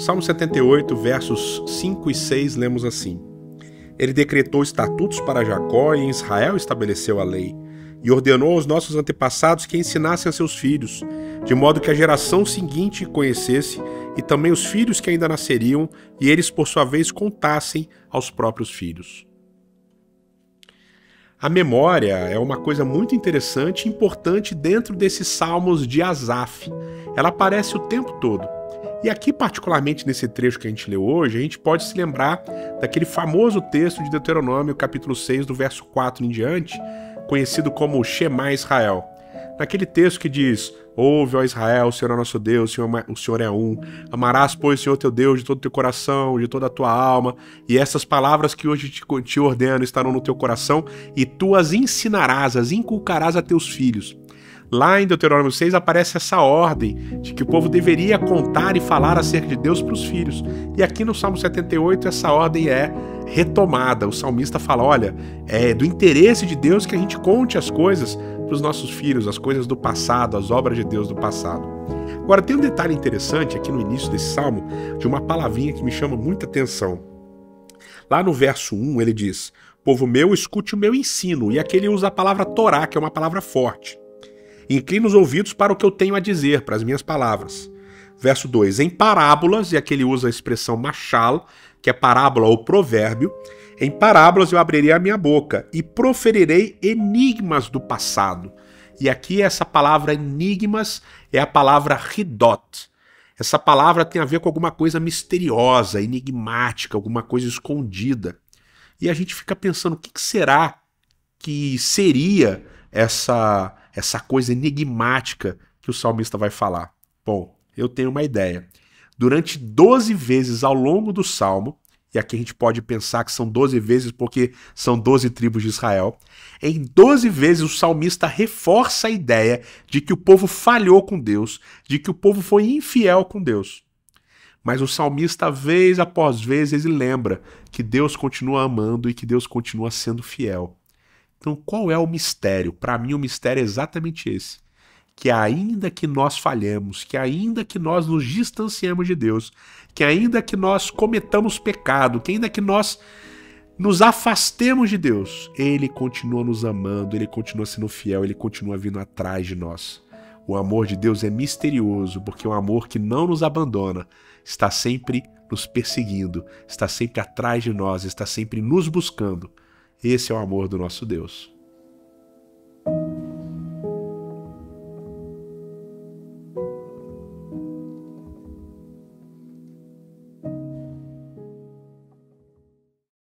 Salmo 78, versos 5 e 6, lemos assim: Ele decretou estatutos para Jacó e em Israel estabeleceu a lei, e ordenou aos nossos antepassados que ensinassem a seus filhos, de modo que a geração seguinte conhecesse, e também os filhos que ainda nasceriam, e eles, por sua vez, contassem aos próprios filhos. A memória é uma coisa muito interessante e importante dentro desses salmos de Asaf. Ela aparece o tempo todo. E aqui, particularmente nesse trecho que a gente leu hoje, a gente pode se lembrar daquele famoso texto de Deuteronômio, capítulo 6, do verso 4 em diante, conhecido como Shema Israel. Naquele texto que diz: Ouve, ó Israel, o Senhor é nosso Deus, o Senhor é um. Amarás, pois, o Senhor teu Deus de todo o teu coração, de toda a tua alma. E essas palavras que hoje te ordeno estarão no teu coração, e tu as ensinarás, as inculcarás a teus filhos. Lá em Deuteronômio 6 aparece essa ordem de que o povo deveria contar e falar acerca de Deus para os filhos. E aqui no Salmo 78 essa ordem é retomada. O salmista fala: olha, é do interesse de Deus que a gente conte as coisas para os nossos filhos, as coisas do passado, as obras de Deus do passado. Agora tem um detalhe interessante aqui no início desse salmo, de uma palavrinha que me chama muita atenção. Lá no verso 1 ele diz: Povo meu, escute o meu ensino. E aqui ele usa a palavra Torá, que é uma palavra forte. Inclina os ouvidos para o que eu tenho a dizer, para as minhas palavras. Verso 2, em parábolas, e aqui ele usa a expressão machal, que é parábola ou provérbio, em parábolas eu abrirei a minha boca e proferirei enigmas do passado. E aqui essa palavra enigmas é a palavra hidot. Essa palavra tem a ver com alguma coisa misteriosa, enigmática, alguma coisa escondida. E a gente fica pensando, o que será que seria essa coisa enigmática que o salmista vai falar? Bom, eu tenho uma ideia. Durante 12 vezes ao longo do salmo, e aqui a gente pode pensar que são 12 vezes porque são 12 tribos de Israel, em 12 vezes o salmista reforça a ideia de que o povo falhou com Deus, de que o povo foi infiel com Deus. Mas o salmista, vez após vez, ele lembra que Deus continua amando e que Deus continua sendo fiel. Então, qual é o mistério? Para mim, o mistério é exatamente esse. Que ainda que nós falhemos, que ainda que nós nos distanciemos de Deus, que ainda que nós cometamos pecado, que ainda que nós nos afastemos de Deus, Ele continua nos amando, Ele continua sendo fiel, Ele continua vindo atrás de nós. O amor de Deus é misterioso, porque é um amor que não nos abandona, está sempre nos perseguindo, está sempre atrás de nós, está sempre nos buscando. Esse é o amor do nosso Deus.